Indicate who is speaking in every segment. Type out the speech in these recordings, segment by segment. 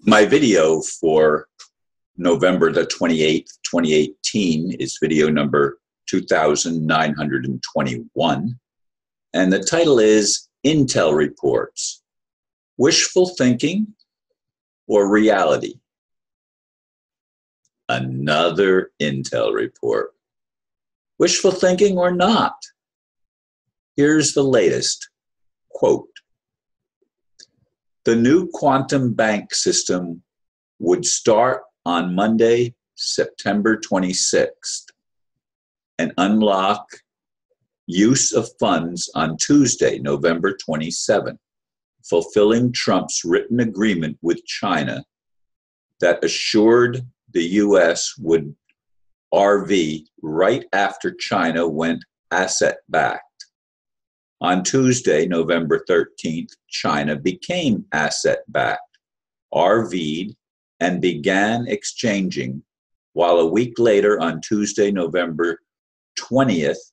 Speaker 1: My video for November the 28th, 2018 is video number 2921. And the title is Intel Reports, Wishful Thinking or Reality? Another Intel report. Wishful thinking or not? Here's the latest. Quote, the new quantum bank system would start on Monday, September 26th, and unlock use of funds on Tuesday, November 27th, fulfilling Trump's written agreement with China that assured the U.S. would RV right after China went asset-backed. On Tuesday, November 13th, China became asset-backed, RV'd, and began exchanging, while a week later, on Tuesday, November 20th,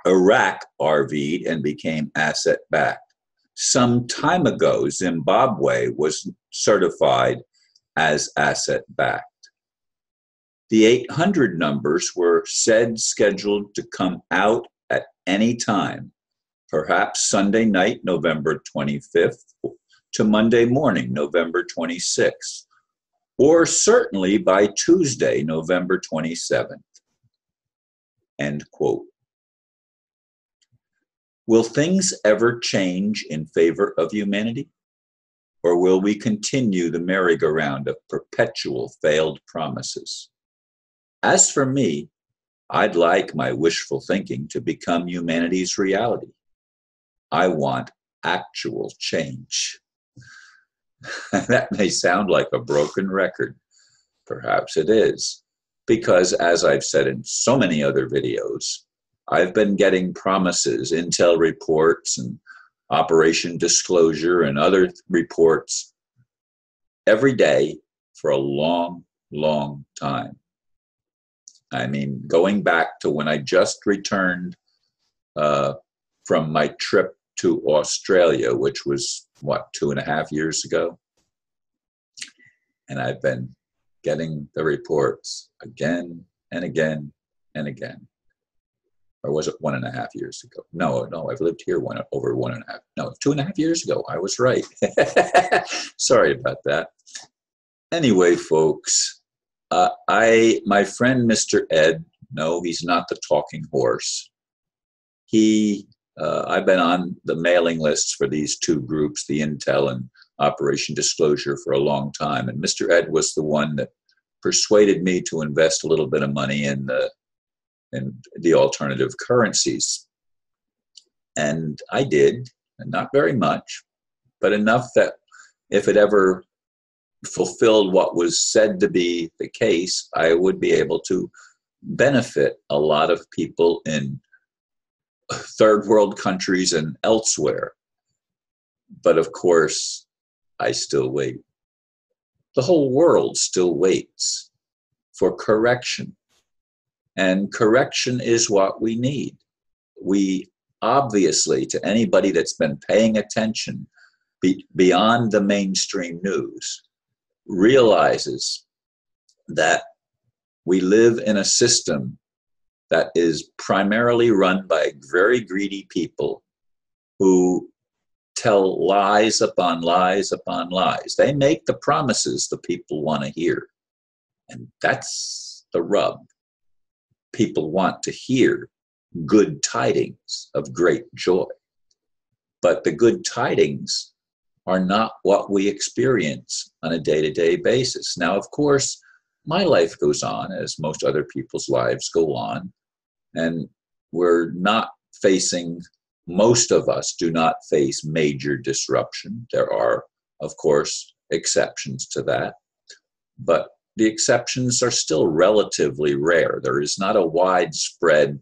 Speaker 1: Iraq RV'd and became asset-backed. Some time ago, Zimbabwe was certified as asset-backed. The 800 numbers were scheduled to come out at any time, perhaps Sunday night, November 25th, to Monday morning, November 26th, or certainly by Tuesday, November 27th. End quote. Will things ever change in favor of humanity? Or will we continue the merry-go-round of perpetual failed promises? As for me, I'd like my wishful thinking to become humanity's reality. I want actual change. That may sound like a broken record. Perhaps it is, because as I've said in so many other videos, I've been getting promises, Intel reports and Operation Disclosure and other reports every day for a long, long time. I mean, going back to when I just returned from my trip to Australia, which was, 2.5 years ago? And I've been getting the reports again and again and again. Or was it 1.5 years ago? No, I've lived here over 1.5. No, 2.5 years ago. I was right. Sorry about that. Anyway, folks, my friend Mr. Ed, no, he's not the talking horse. I've been on the mailing lists for these two groups, the Intel and Operation Disclosure, for a long time. And Mr. Ed was the one that persuaded me to invest a little bit of money in the alternative currencies. And I did, and not very much, but enough that if it ever fulfilled what was said to be the case, I would be able to benefit a lot of people in third world countries and elsewhere. But of course, I still wait. The whole world still waits for correction. And correction is what we need. We obviously, to anybody that's been paying attention beyond the mainstream news, realizes that we live in a system that is primarily run by very greedy people who tell lies upon lies upon lies. They make the promises the people want to hear. And that's the rub. People want to hear good tidings of great joy. But the good tidings are not what we experience on a day-to-day basis. Now, of course, my life goes on as most other people's lives go on. And we're not facing, most of us do not face major disruption. There are, of course, exceptions to that. But the exceptions are still relatively rare. There is not a widespread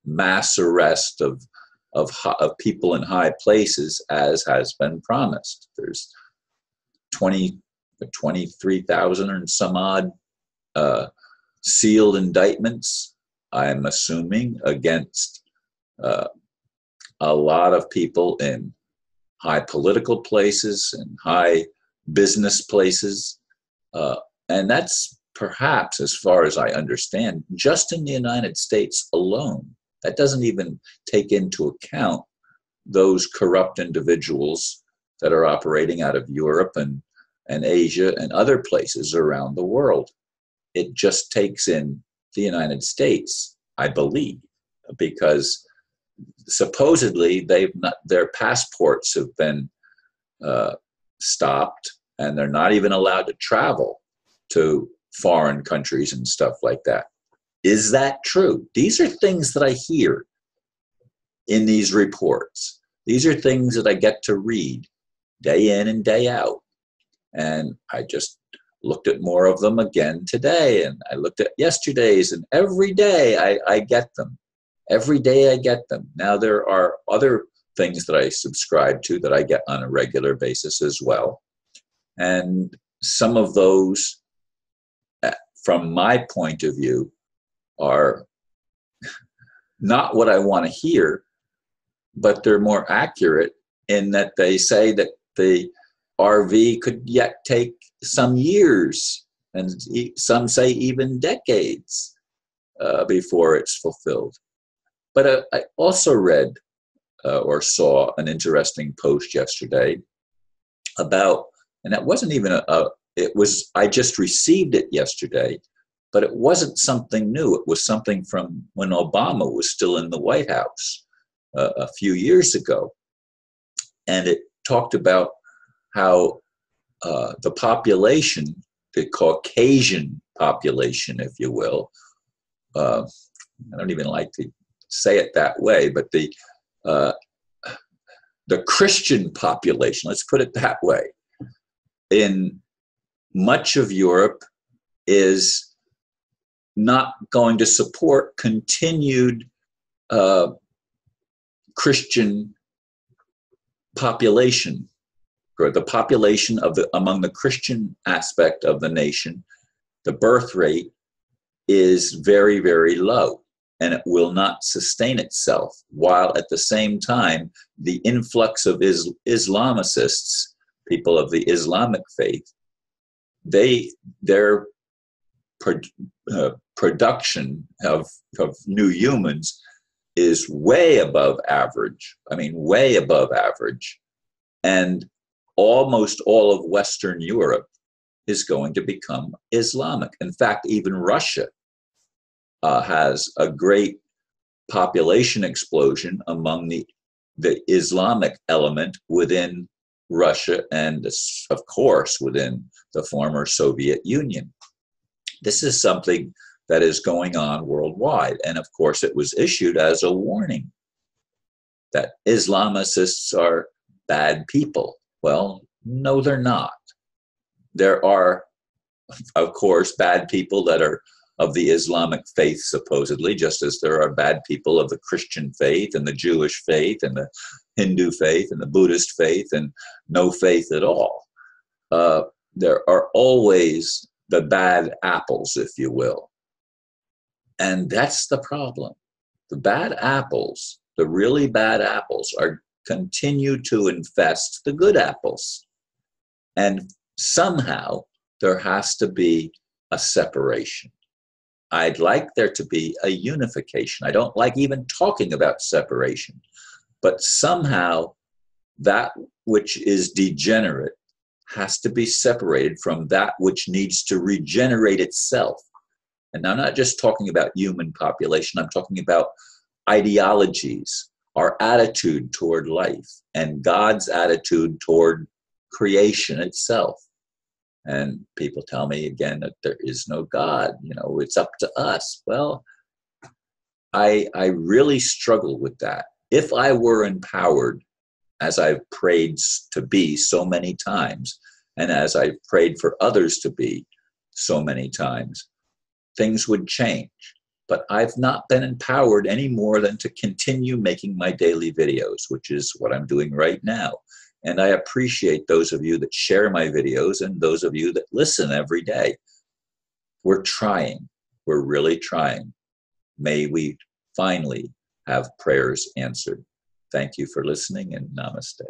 Speaker 1: mass arrest of people in high places as has been promised. There's 23,000 and some odd sealed indictments, I'm assuming, against a lot of people in high political places and high business places. And that's perhaps, as far as I understand, just in the United States alone. That doesn't even take into account those corrupt individuals that are operating out of Europe and Asia and other places around the world. It just takes in the United States, I believe, because supposedly their passports have been stopped, and they're not even allowed to travel to foreign countries and stuff like that. Is that true? These are things that I hear in these reports. These are things that I get to read day in and day out. And I just looked at more of them again today, and I looked at yesterday's, and every day I get them. Every day I get them. Now there are other things that I subscribe to that I get on a regular basis as well. And some of those, from my point of view, are not what I want to hear, but they're more accurate in that they say that the RV could yet take some years, and some say even decades, before it's fulfilled. But I also read or saw an interesting post yesterday about, and it wasn't even I just received it yesterday, but it wasn't something new. It was something from when Obama was still in the White House a few years ago. And it talked about how the population, the Caucasian population, if you will, I don't even like to say it that way, but the Christian population, let's put it that way, in much of Europe is not going to support continued Christian population, or the population among the Christian aspect of the nation. The birth rate is very, very low, and it will not sustain itself, while at the same time the influx of Islamicists, people of the Islamic faith, their production of new humans is way above average. I mean, way above average. And almost all of Western Europe is going to become Islamic. In fact, even Russia has a great population explosion among the Islamic element within Russia and, of course, within the former Soviet Union. This is something that is going on worldwide. And of course, it was issued as a warning that Islamicists are bad people. Well, no, they're not. There are, of course, bad people that are of the Islamic faith, supposedly, just as there are bad people of the Christian faith and the Jewish faith and the Hindu faith and the Buddhist faith and no faith at all. There are always the bad apples, if you will. And that's the problem. The bad apples, the really bad apples, continue to infest the good apples. And somehow there has to be a separation. I'd like there to be a unification. I don't like even talking about separation. But somehow that which is degenerate has to be separated from that which needs to regenerate itself. And I'm not just talking about human population. I'm talking about ideologies, our attitude toward life, and God's attitude toward creation itself. And people tell me again that there is no God, it's up to us. Well, I really struggle with that. If I were empowered, as I've prayed to be so many times, and as I've prayed for others to be so many times, things would change. But I've not been empowered any more than to continue making my daily videos, which is what I'm doing right now. And I appreciate those of you that share my videos and those of you that listen every day. We're trying. We're really trying. May we finally have prayers answered. Thank you for listening, and namaste.